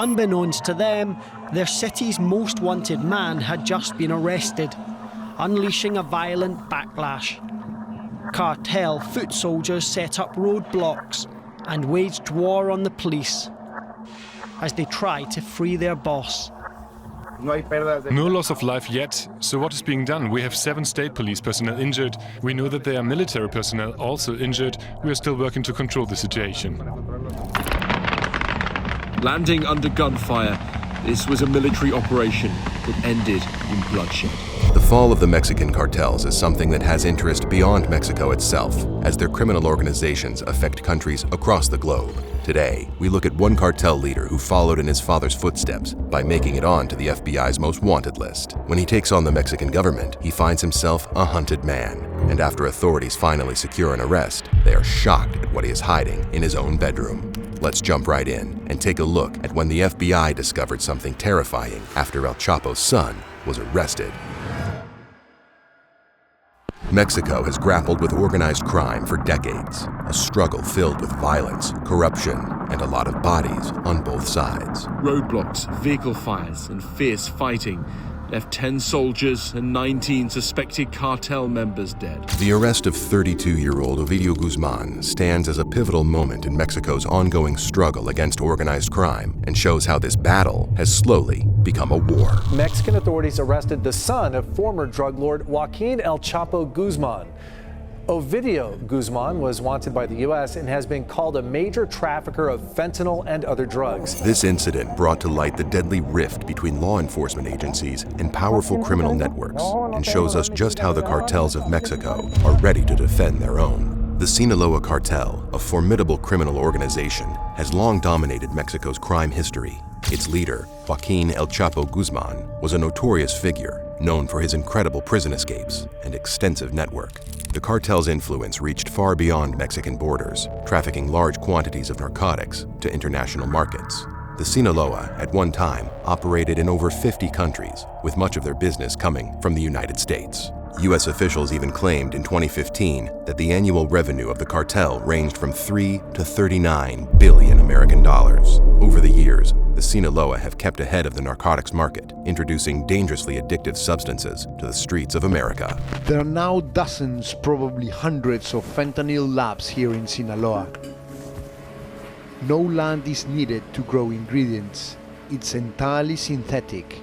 Unbeknownst to them, their city's most wanted man had just been arrested, unleashing a violent backlash. Cartel foot soldiers set up roadblocks and waged war on the police as they tried to free their boss. No loss of life yet. So what is being done? We have 7 state police personnel injured. We know that there are military personnel also injured. We are still working to control the situation. Landing under gunfire, this was a military operation that ended in bloodshed. The fall of the Mexican cartels is something that has interest beyond Mexico itself, as their criminal organizations affect countries across the globe. Today, we look at one cartel leader who followed in his father's footsteps by making it on to the FBI's most wanted list. When he takes on the Mexican government, he finds himself a hunted man. And after authorities finally secure an arrest, they are shocked at what he is hiding in his own bedroom. Let's jump right in and take a look at when the FBI discovered something terrifying after El Chapo's son was arrested. Mexico has grappled with organized crime for decades, a struggle filled with violence, corruption, and a lot of bodies on both sides. Roadblocks, vehicle fires, and fierce fighting left 10 soldiers and 19 suspected cartel members dead. The arrest of 32-year-old Ovidio Guzman stands as a pivotal moment in Mexico's ongoing struggle against organized crime and shows how this battle has slowly become a war. Mexican authorities arrested the son of former drug lord Joaquin El Chapo Guzman. Ovidio Guzman was wanted by the U.S. and has been called a major trafficker of fentanyl and other drugs. This incident brought to light the deadly rift between law enforcement agencies and powerful criminal networks and shows us just how the cartels of Mexico are ready to defend their own. The Sinaloa Cartel, a formidable criminal organization, has long dominated Mexico's crime history. Its leader, Joaquin El Chapo Guzman, was a notorious figure, known for his incredible prison escapes and extensive network. The cartel's influence reached far beyond Mexican borders, trafficking large quantities of narcotics to international markets. The Sinaloa, at one time, operated in over 50 countries, with much of their business coming from the United States. U.S. officials even claimed in 2015 that the annual revenue of the cartel ranged from 3 to 39 billion American dollars. Over the years, the Sinaloa have kept ahead of the narcotics market, introducing dangerously addictive substances to the streets of America. There are now dozens, probably hundreds of fentanyl labs here in Sinaloa. No land is needed to grow ingredients. It's entirely synthetic.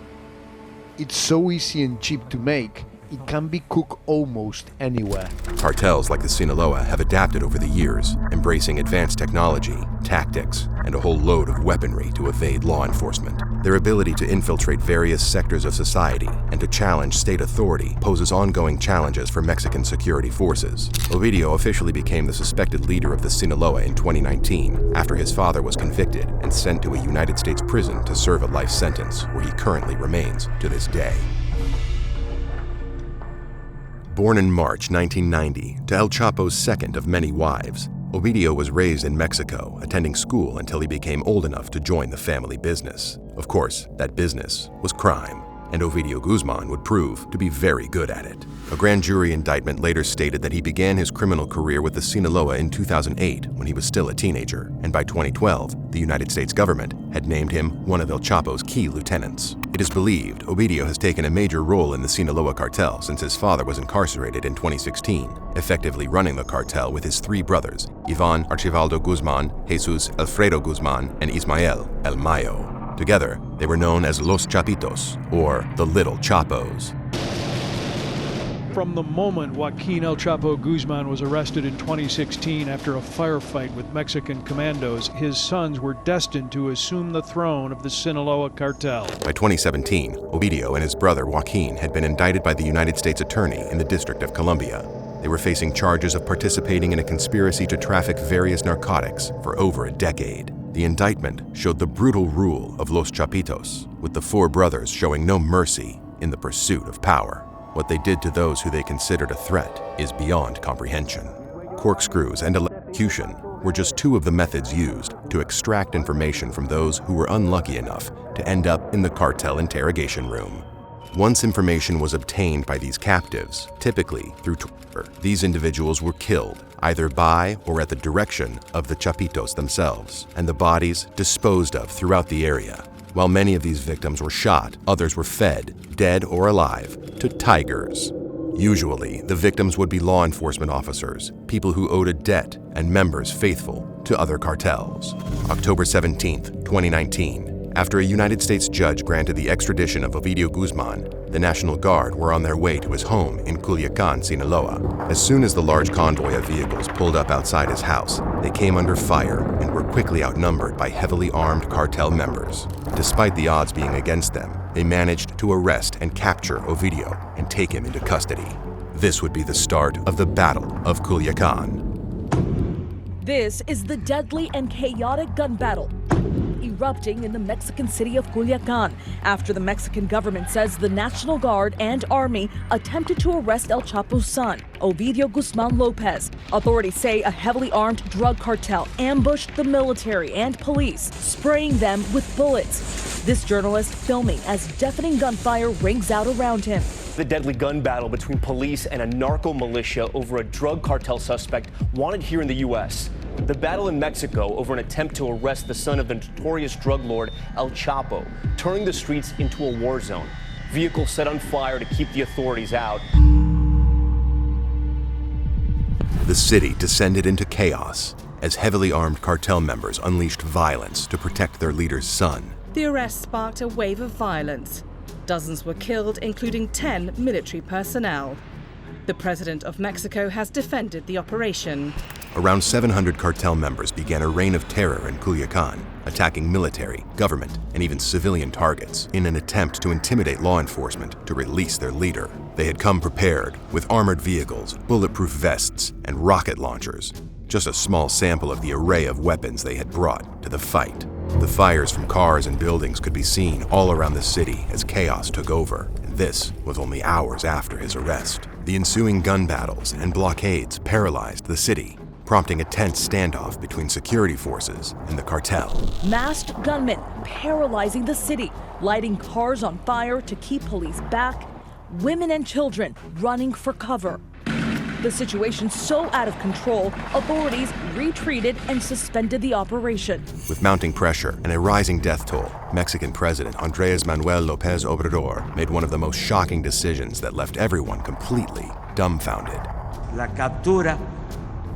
It's so easy and cheap to make, it can be cooked almost anywhere. Cartels like the Sinaloa have adapted over the years, embracing advanced technology, tactics, and a whole load of weaponry to evade law enforcement. Their ability to infiltrate various sectors of society and to challenge state authority poses ongoing challenges for Mexican security forces. Ovidio officially became the suspected leader of the Sinaloa in 2019 after his father was convicted and sent to a United States prison to serve a life sentence, where he currently remains to this day. Born in March 1990 to El Chapo's second of many wives, Ovidio was raised in Mexico, attending school until he became old enough to join the family business. Of course, that business was crime, and Ovidio Guzman would prove to be very good at it. A grand jury indictment later stated that he began his criminal career with the Sinaloa in 2008 when he was still a teenager, and by 2012, the United States government had named him one of El Chapo's key lieutenants. It is believed Ovidio has taken a major role in the Sinaloa cartel since his father was incarcerated in 2016, effectively running the cartel with his 3 brothers, Ivan Archivaldo Guzman, Jesus Alfredo Guzman, and Ismael El Mayo. Together, they were known as Los Chapitos, or the Little Chapos. From the moment Joaquin El Chapo Guzman was arrested in 2016 after a firefight with Mexican commandos, his sons were destined to assume the throne of the Sinaloa cartel. By 2017, Ovidio and his brother Joaquin had been indicted by the United States Attorney in the District of Columbia. They were facing charges of participating in a conspiracy to traffic various narcotics for over a decade. The indictment showed the brutal rule of Los Chapitos, with the 4 brothers showing no mercy in the pursuit of power. What they did to those who they considered a threat is beyond comprehension. Corkscrews and electrocution were just 2 of the methods used to extract information from those who were unlucky enough to end up in the cartel interrogation room. Once information was obtained by these captives, typically through Twitter, these individuals were killed, either by or at the direction of the Chapitos themselves, and the bodies disposed of throughout the area. While many of these victims were shot, others were fed, dead or alive, to tigers. Usually, the victims would be law enforcement officers, people who owed a debt, and members faithful to other cartels. October 17, 2019. After a United States judge granted the extradition of Ovidio Guzman, the National Guard were on their way to his home in Culiacan, Sinaloa. As soon as the large convoy of vehicles pulled up outside his house, they came under fire and were quickly outnumbered by heavily armed cartel members. Despite the odds being against them, they managed to arrest and capture Ovidio and take him into custody. This would be the start of the Battle of Culiacan. This is the deadly and chaotic gun battle erupting in the Mexican city of Culiacan after the Mexican government says the National Guard and Army attempted to arrest El Chapo's son, Ovidio Guzman Lopez. Authorities say a heavily armed drug cartel ambushed the military and police, spraying them with bullets. This journalist filming as deafening gunfire rings out around him. The deadly gun battle between police and a narco militia over a drug cartel suspect wanted here in the U.S. The battle in Mexico over an attempt to arrest the son of the notorious drug lord El Chapo, turning the streets into a war zone. Vehicles set on fire to keep the authorities out. The city descended into chaos as heavily armed cartel members unleashed violence to protect their leader's son. The arrest sparked a wave of violence. Dozens were killed, including 10 military personnel. The president of Mexico has defended the operation. Around 700 cartel members began a reign of terror in Culiacan, attacking military, government, and even civilian targets in an attempt to intimidate law enforcement to release their leader. They had come prepared with armored vehicles, bulletproof vests, and rocket launchers. Just a small sample of the array of weapons they had brought to the fight. The fires from cars and buildings could be seen all around the city as chaos took over, and this was only hours after his arrest. The ensuing gun battles and blockades paralyzed the city, prompting a tense standoff between security forces and the cartel. Masked gunmen paralyzing the city, lighting cars on fire to keep police back, women and children running for cover. The situation so out of control, authorities retreated and suspended the operation. With mounting pressure and a rising death toll, Mexican President Andrés Manuel López Obrador made one of the most shocking decisions that left everyone completely dumbfounded.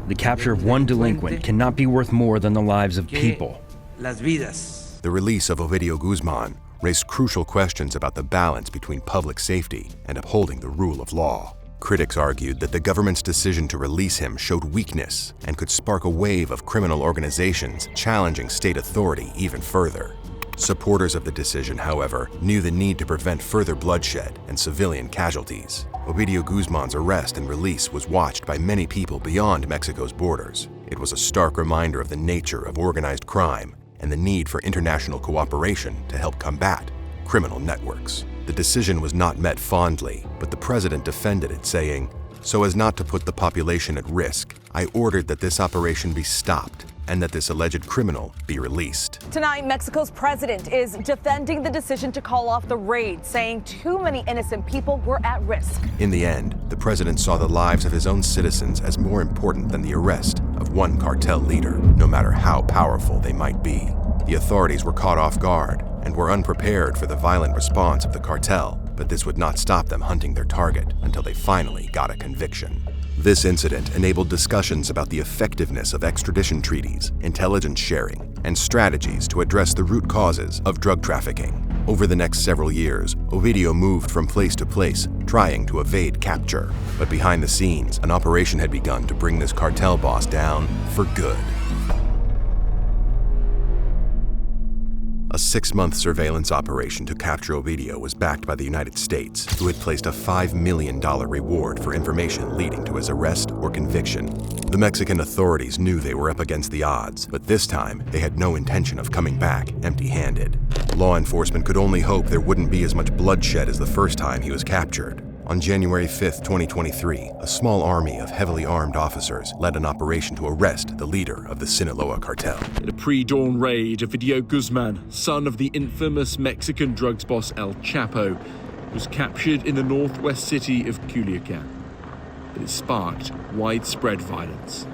The capture of one delinquent cannot be worth more than the lives of people. The release of Ovidio Guzman raised crucial questions about the balance between public safety and upholding the rule of law. Critics argued that the government's decision to release him showed weakness and could spark a wave of criminal organizations challenging state authority even further. Supporters of the decision, however, knew the need to prevent further bloodshed and civilian casualties. Ovidio Guzman's arrest and release was watched by many people beyond Mexico's borders. It was a stark reminder of the nature of organized crime and the need for international cooperation to help combat criminal networks. The decision was not met fondly, but the president defended it, saying, "So as not to put the population at risk, I ordered that this operation be stopped and that this alleged criminal be released." Tonight, Mexico's president is defending the decision to call off the raid, saying too many innocent people were at risk. In the end, the president saw the lives of his own citizens as more important than the arrest of one cartel leader, no matter how powerful they might be. The authorities were caught off guard and were unprepared for the violent response of the cartel, but this would not stop them hunting their target until they finally got a conviction. This incident enabled discussions about the effectiveness of extradition treaties, intelligence sharing, and strategies to address the root causes of drug trafficking. Over the next several years, Ovidio moved from place to place, trying to evade capture. But behind the scenes, an operation had begun to bring this cartel boss down for good. A 6-month surveillance operation to capture Ovidio was backed by the United States, who had placed a $5 million reward for information leading to his arrest or conviction. The Mexican authorities knew they were up against the odds, but this time they had no intention of coming back empty-handed. Law enforcement could only hope there wouldn't be as much bloodshed as the first time he was captured. On January 5, 2023, a small army of heavily armed officers led an operation to arrest the leader of the Sinaloa cartel. In a pre-dawn raid, Ovidio Guzman, son of the infamous Mexican drugs boss El Chapo, was captured in the northwest city of Culiacan, but it sparked widespread violence.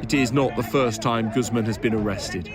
It is not the first time Guzman has been arrested.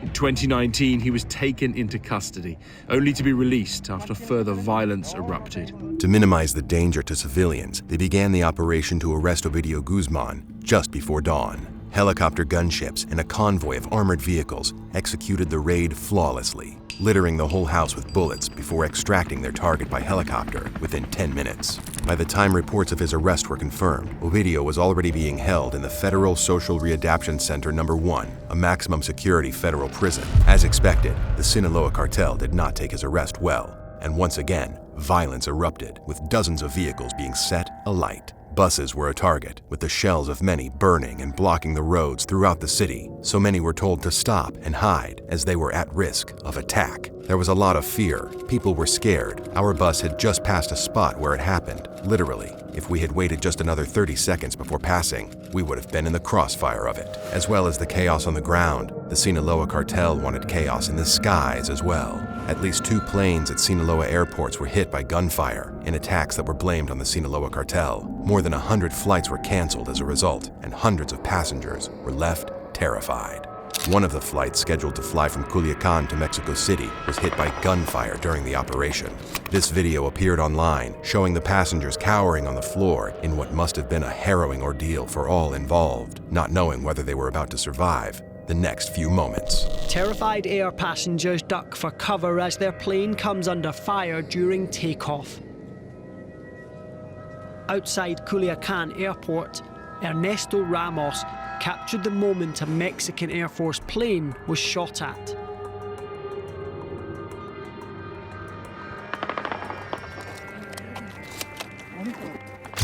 In 2019, he was taken into custody, only to be released after further violence erupted. To minimize the danger to civilians, they began the operation to arrest Ovidio Guzman just before dawn. Helicopter gunships and a convoy of armored vehicles executed the raid flawlessly, littering the whole house with bullets before extracting their target by helicopter within 10 minutes. By the time reports of his arrest were confirmed, Ovidio was already being held in the Federal Social Readaptation Center No. 1, a maximum security federal prison. As expected, the Sinaloa cartel did not take his arrest well, and once again, violence erupted, with dozens of vehicles being set alight. Buses were a target, with the shells of many burning and blocking the roads throughout the city, so many were told to stop and hide as they were at risk of attack. There was a lot of fear. People were scared. Our bus had just passed a spot where it happened, literally. If we had waited just another 30 seconds before passing, we would have been in the crossfire of it. As well as the chaos on the ground, the Sinaloa cartel wanted chaos in the skies as well. At least 2 planes at Sinaloa airports were hit by gunfire in attacks that were blamed on the Sinaloa cartel. More than 100 flights were canceled as a result, and hundreds of passengers were left terrified. One of the flights scheduled to fly from Culiacan to Mexico City was hit by gunfire during the operation. This video appeared online, showing the passengers cowering on the floor in what must have been a harrowing ordeal for all involved, not knowing whether they were about to survive the next few moments. Terrified air passengers duck for cover as their plane comes under fire during takeoff. Outside Culiacan Airport, Ernesto Ramos captured the moment a Mexican Air Force plane was shot at.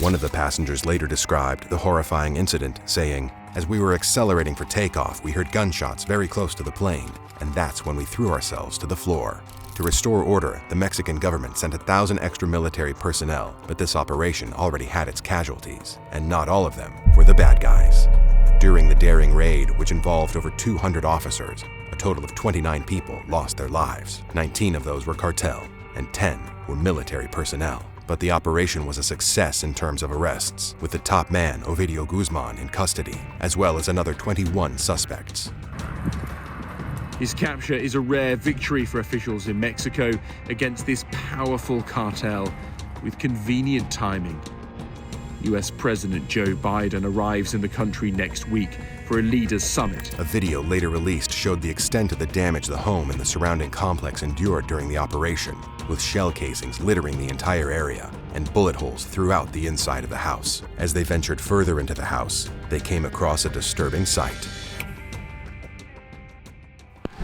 One of the passengers later described the horrifying incident, saying, "As we were accelerating for takeoff, we heard gunshots very close to the plane, and that's when we threw ourselves to the floor." To restore order, the Mexican government sent 1,000 extra military personnel, but this operation already had its casualties, and not all of them were the bad guys. During the daring raid, which involved over 200 officers, a total of 29 people lost their lives. 19 of those were cartel, and 10 were military personnel. But the operation was a success in terms of arrests, with the top man, Ovidio Guzman, in custody, as well as another 21 suspects. His capture is a rare victory for officials in Mexico against this powerful cartel with convenient timing. US President Joe Biden arrives in the country next week for a leaders' summit. A video later released showed the extent of the damage the home and the surrounding complex endured during the operation, with shell casings littering the entire area and bullet holes throughout the inside of the house. As they ventured further into the house, they came across a disturbing sight.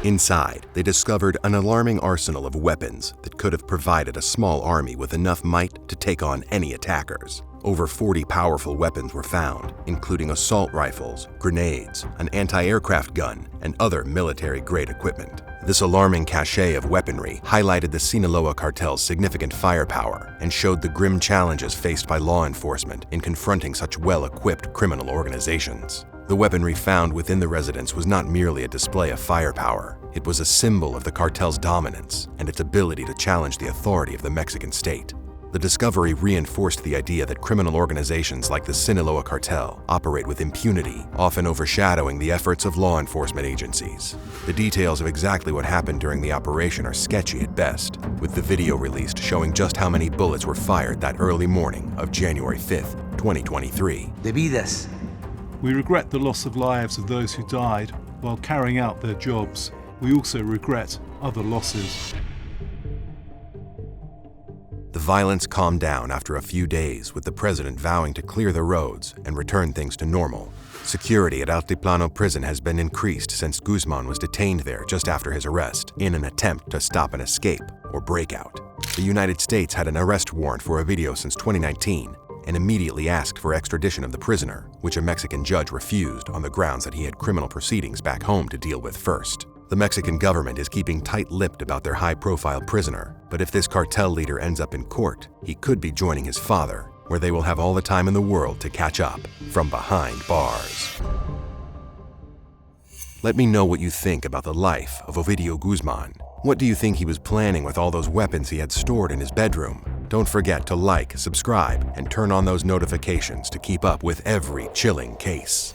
Inside, they discovered an alarming arsenal of weapons that could have provided a small army with enough might to take on any attackers. Over 40 powerful weapons were found, including assault rifles, grenades, an anti-aircraft gun, and other military-grade equipment. This alarming cache of weaponry highlighted the Sinaloa cartel's significant firepower and showed the grim challenges faced by law enforcement in confronting such well-equipped criminal organizations. The weaponry found within the residence was not merely a display of firepower. It was a symbol of the cartel's dominance and its ability to challenge the authority of the Mexican state. The discovery reinforced the idea that criminal organizations like the Sinaloa cartel operate with impunity, often overshadowing the efforts of law enforcement agencies. The details of exactly what happened during the operation are sketchy at best, with the video released showing just how many bullets were fired that early morning of January 5th, 2023. We regret the loss of lives of those who died while carrying out their jobs. We also regret other losses. The violence calmed down after a few days, with the president vowing to clear the roads and return things to normal. Security at Altiplano prison has been increased since Guzman was detained there just after his arrest in an attempt to stop an escape or breakout. The United States had an arrest warrant for Ovidio since 2019 and immediately asked for extradition of the prisoner, which a Mexican judge refused on the grounds that he had criminal proceedings back home to deal with first. The Mexican government is keeping tight-lipped about their high-profile prisoner, but if this cartel leader ends up in court, he could be joining his father, where they will have all the time in the world to catch up from behind bars. Let me know what you think about the life of Ovidio Guzman. What do you think he was planning with all those weapons he had stored in his bedroom? Don't forget to like, subscribe, and turn on those notifications to keep up with every chilling case.